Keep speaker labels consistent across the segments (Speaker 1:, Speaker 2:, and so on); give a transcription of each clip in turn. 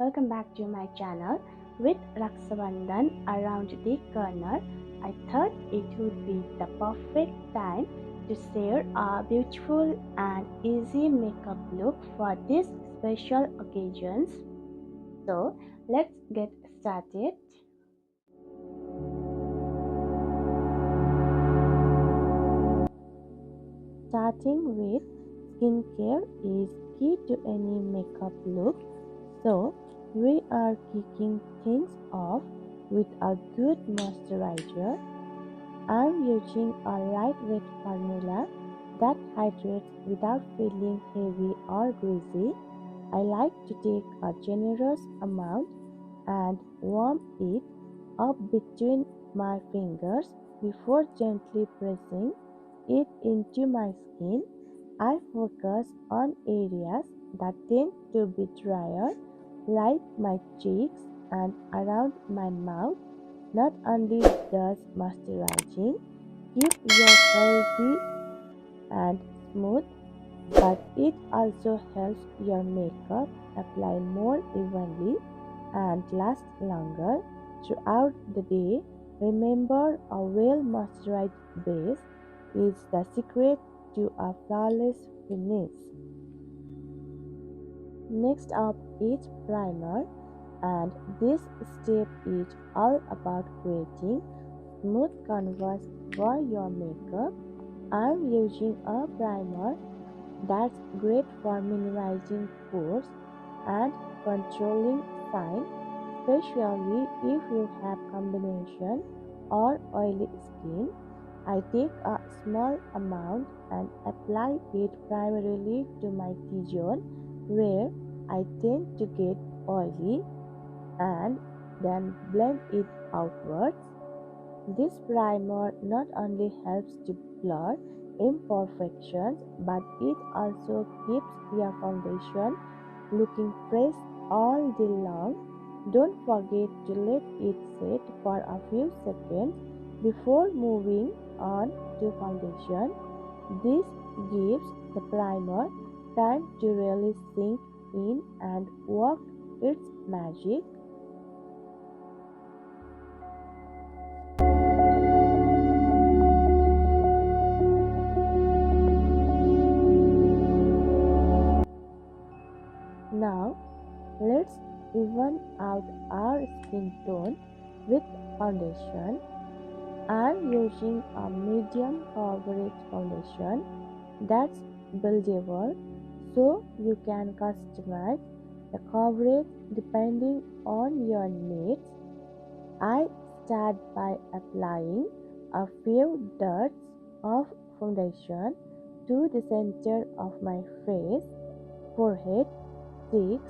Speaker 1: welcome back to my channel. With Rakhsa Bandhan around the corner, I thought it would be the perfect time to share a beautiful and easy makeup look for these special occasions. So let's get started. Starting with skincare is key to any makeup look, so we are kicking things off with a good moisturizer. I'm using a lightweight formula that hydrates without feeling heavy or greasy. I like to take a generous amount and warm it up between my fingers before gently pressing it into my skin. I focus on areas that tend to be drier, like my cheeks and around my mouth. Not only does moisturizing keep your healthy and smooth, but it also helps your makeup apply more evenly and last longer throughout the day. Remember, a well moisturized base is the secret to a flawless finish. Next up is primer, and this step is all about creating smooth canvas for your makeup. I'm using a primer that's great for minimizing pores and controlling shine, especially if you have combination or oily skin. I take a small amount and apply it primarily to my T-zone where I tend to get oily, and then blend it outwards. This primer not only helps to blur imperfections, but it also keeps your foundation looking fresh all day long. Don't forget to let it set for a few seconds before moving on to foundation. This gives the primer time to really sink in and work its magic. Now, let's even out our skin tone with foundation. I'm using a medium coverage foundation that's buildable, so you can customize the coverage depending on your needs. I start by applying a few dots of foundation to the center of my face, forehead, cheeks,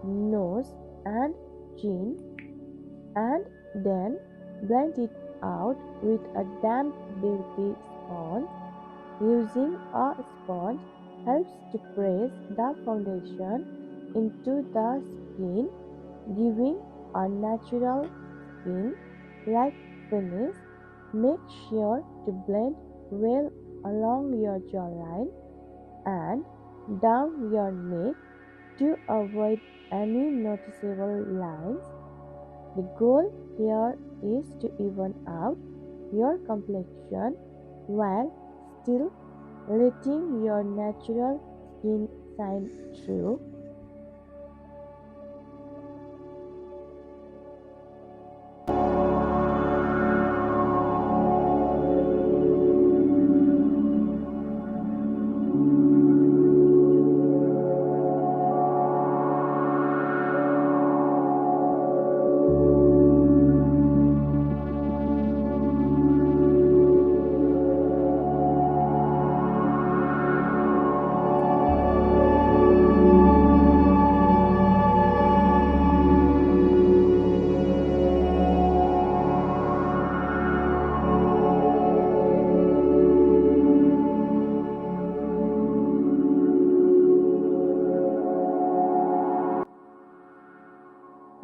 Speaker 1: nose, and chin, and then blend it out with a damp beauty sponge. Using a sponge helps to press the foundation into the skin, giving a natural skin like finish. Make sure to blend well along your jawline and down your neck to avoid any noticeable lines. The goal here is to even out your complexion while still letting your natural skin shine through.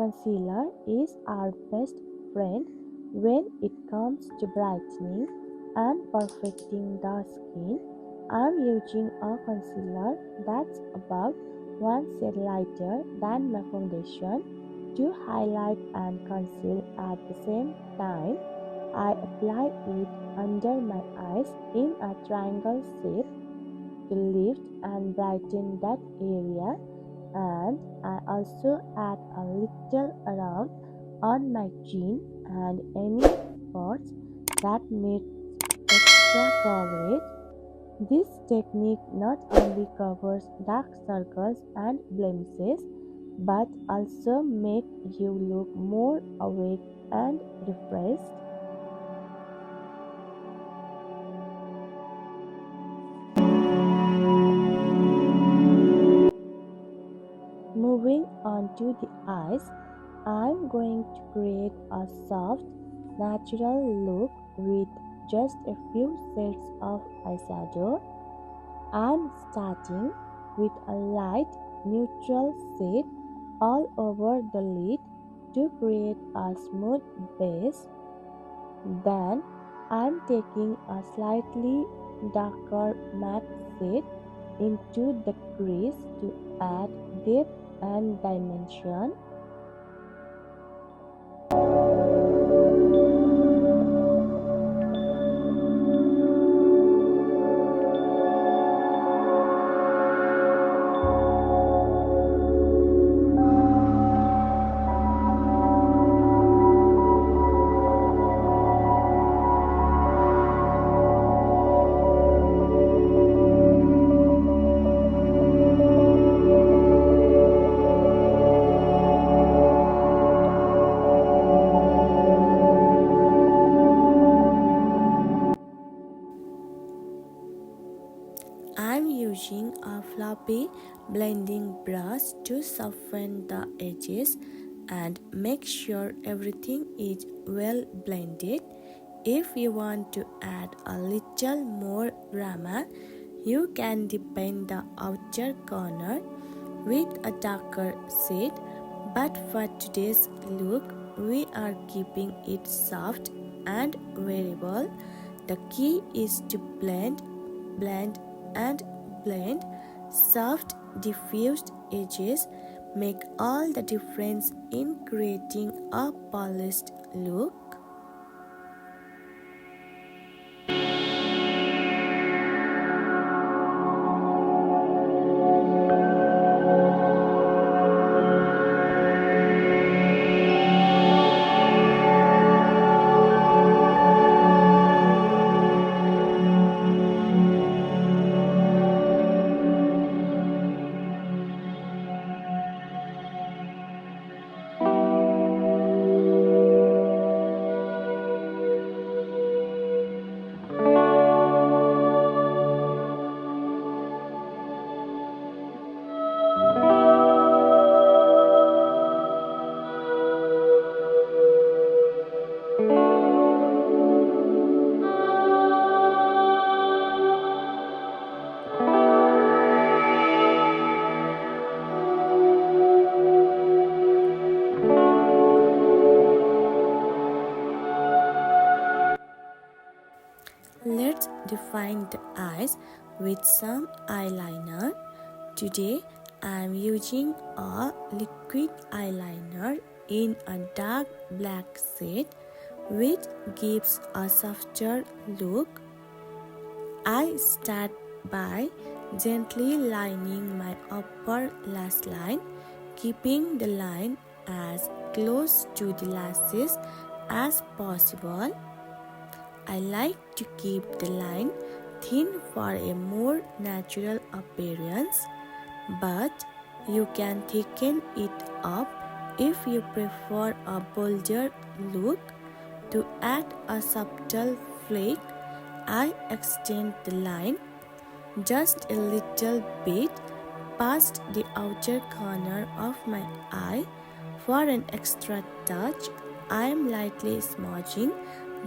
Speaker 1: Concealer is our best friend when it comes to brightening and perfecting the skin. I'm using a concealer that's about one shade lighter than my foundation to highlight and conceal at the same time. I apply it under my eyes in a triangle shape to lift and brighten that area, and I also add a little around on my chin and any spots that need extra coverage. This technique not only covers dark circles and blemishes but also make you look more awake and refreshed. Moving on to the eyes, I'm going to create a soft, natural look with just a few shades of eyeshadow. I'm starting with a light neutral shade all over the lid to create a smooth base. Then I'm taking a slightly darker matte shade into the crease to add depth and dimension. I'm using a floppy blending brush to soften the edges and make sure everything is well blended. If you want to add a little more drama, you can deepen the outer corner with a darker shade, but for today's look, we are keeping it soft and wearable. The key is to blend, and blend. Soft, diffused edges make all the difference in creating a polished look. Let's define the eyes with some eyeliner. Today I am using a liquid eyeliner in a dark black shade which gives a softer look. I start by gently lining my upper lash line, keeping the line as close to the lashes as possible. I like to keep the line thin for a more natural appearance, but you can thicken it up if you prefer a bolder look. To add a subtle flick, I extend the line just a little bit past the outer corner of my eye. For an extra touch, I am lightly smudging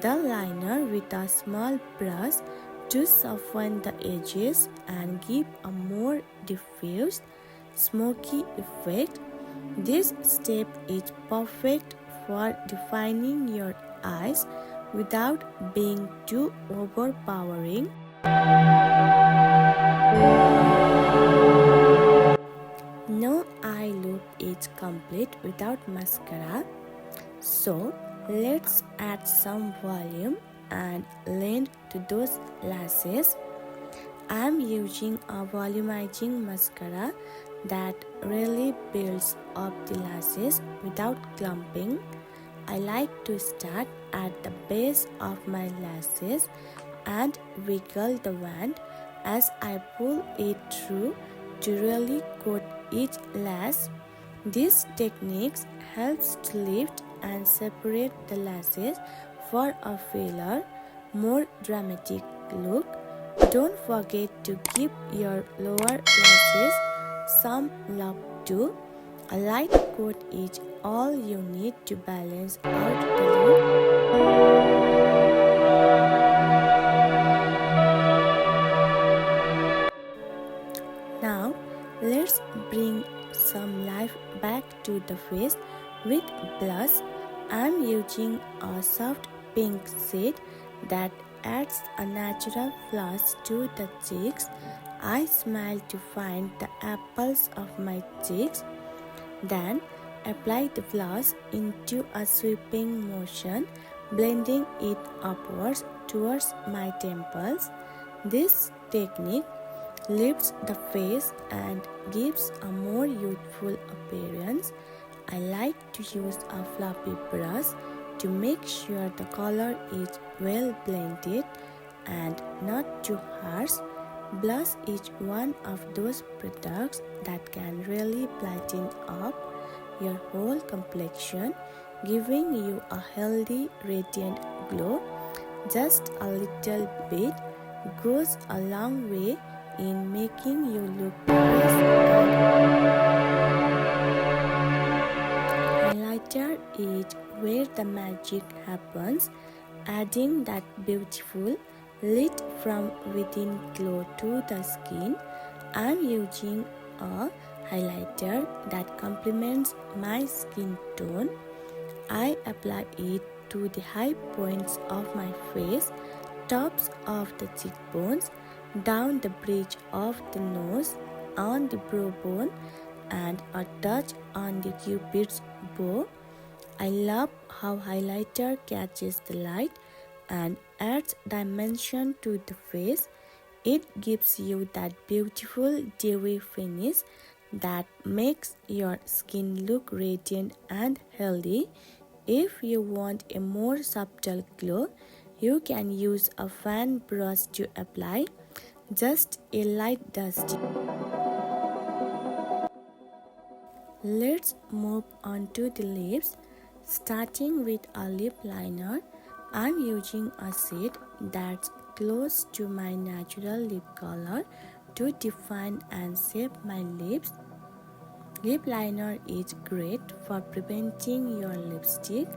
Speaker 1: the liner with a small brush to soften the edges and give a more diffused, smoky effect. This step is perfect for defining your eyes without being too overpowering. it without mascara. So let's add some volume and length to those lashes. I'm using a volumizing mascara that really builds up the lashes without clumping. I like to start at the base of my lashes and wiggle the wand as I pull it through to really coat each lash. This technique helps to lift and separate the lashes for a fuller, more dramatic look. Don't forget to give your lower lashes some love too. A light coat is all you need to balance out the look. Now let's bring some life back to the face with blush. I'm using a soft pink shade that adds a natural flush to the cheeks. I smile to find the apples of my cheeks, then apply the blush into a sweeping motion, blending it upwards towards my temples. This technique lifts the face and gives a more youthful appearance. I like to use a fluffy brush to make sure the color is well blended and not too harsh. Blush is one of those products that can really brighten up your whole complexion, giving you a healthy, radiant glow. Just a little bit goes a long way in making you look fresh. Highlighter is where the magic happens, adding that beautiful lit from within glow to the skin. I'm using a highlighter that complements my skin tone. I apply it to the high points of my face, tops of the cheekbones, down the bridge of the nose, on the brow bone, and a touch on the cupid's bow. I love how highlighter catches the light and adds dimension to the face. It gives you that beautiful dewy finish that makes your skin look radiant and healthy. If you want a more subtle glow, you can use a fan brush to apply just a light dusting. Let's move on to the lips. Starting with a lip liner, I'm using a shade that's close to my natural lip color to define and shape my lips. Lip liner is great for preventing your lipstick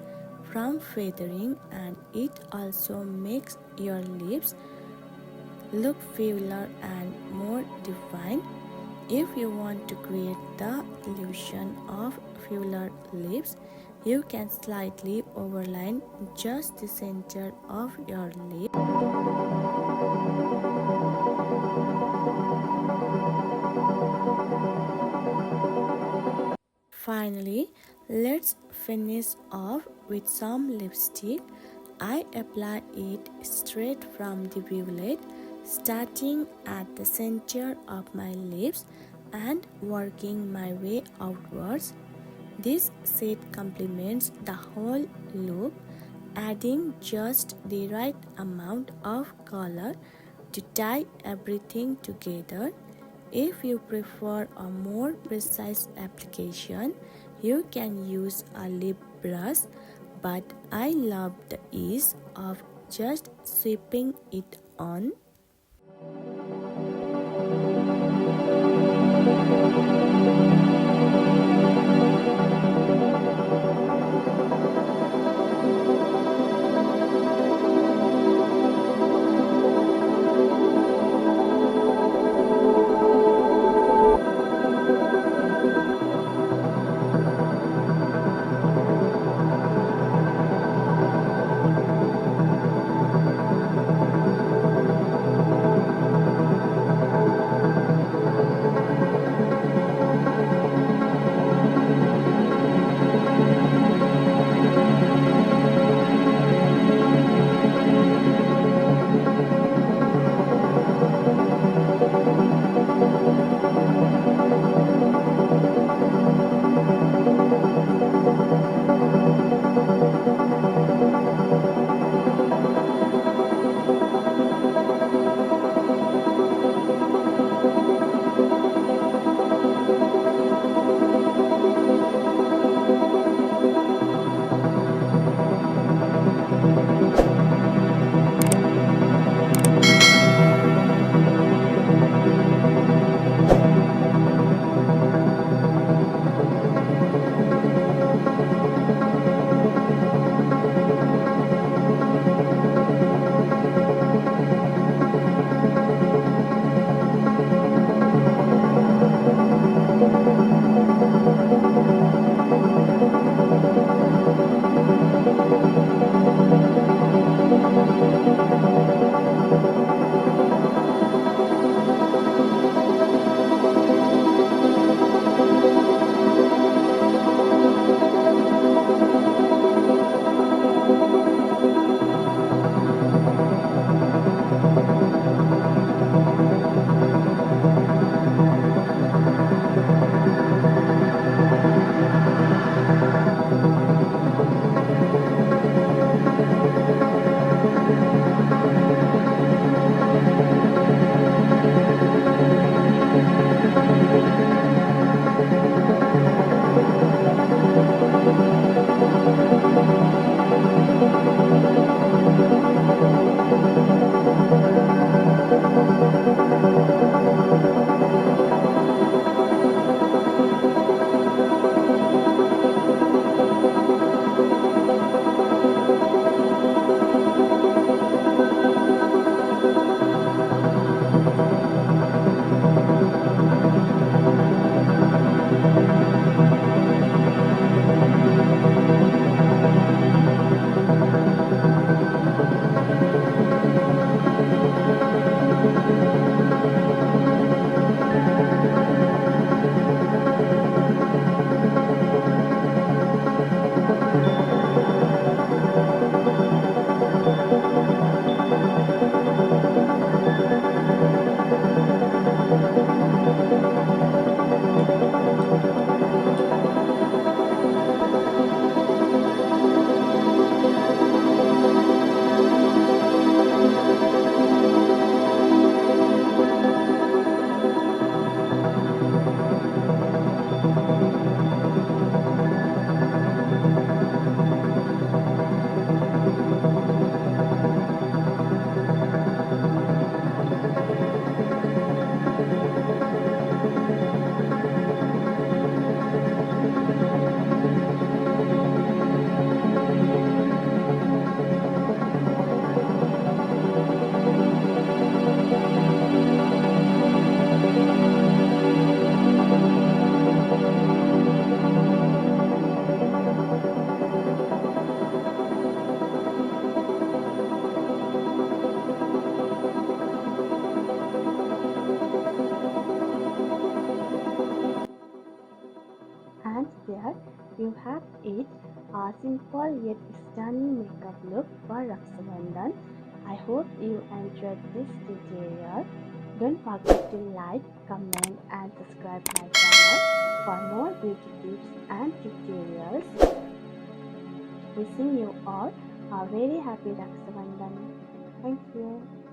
Speaker 1: from feathering, and it also makes your lips look fuller and more defined. If you want to create the illusion of fuller lips, you can slightly overline just the center of your lip. Finally, let's finish off with some lipstick. I apply it straight from the violet, starting at the center of my lips and working my way outwards. This shade complements the whole look, adding just the right amount of color to tie everything together. If you prefer a more precise application, you can use a lip brush, but I love the ease of just sweeping it on. there you have it, a simple yet stunning makeup look for Rakhsa Bandhan. I hope you enjoyed this tutorial. Don't forget to like, comment and subscribe my channel for more beauty tips and tutorials. Wishing you all a very happy Rakhsa Bandhan. Thank you.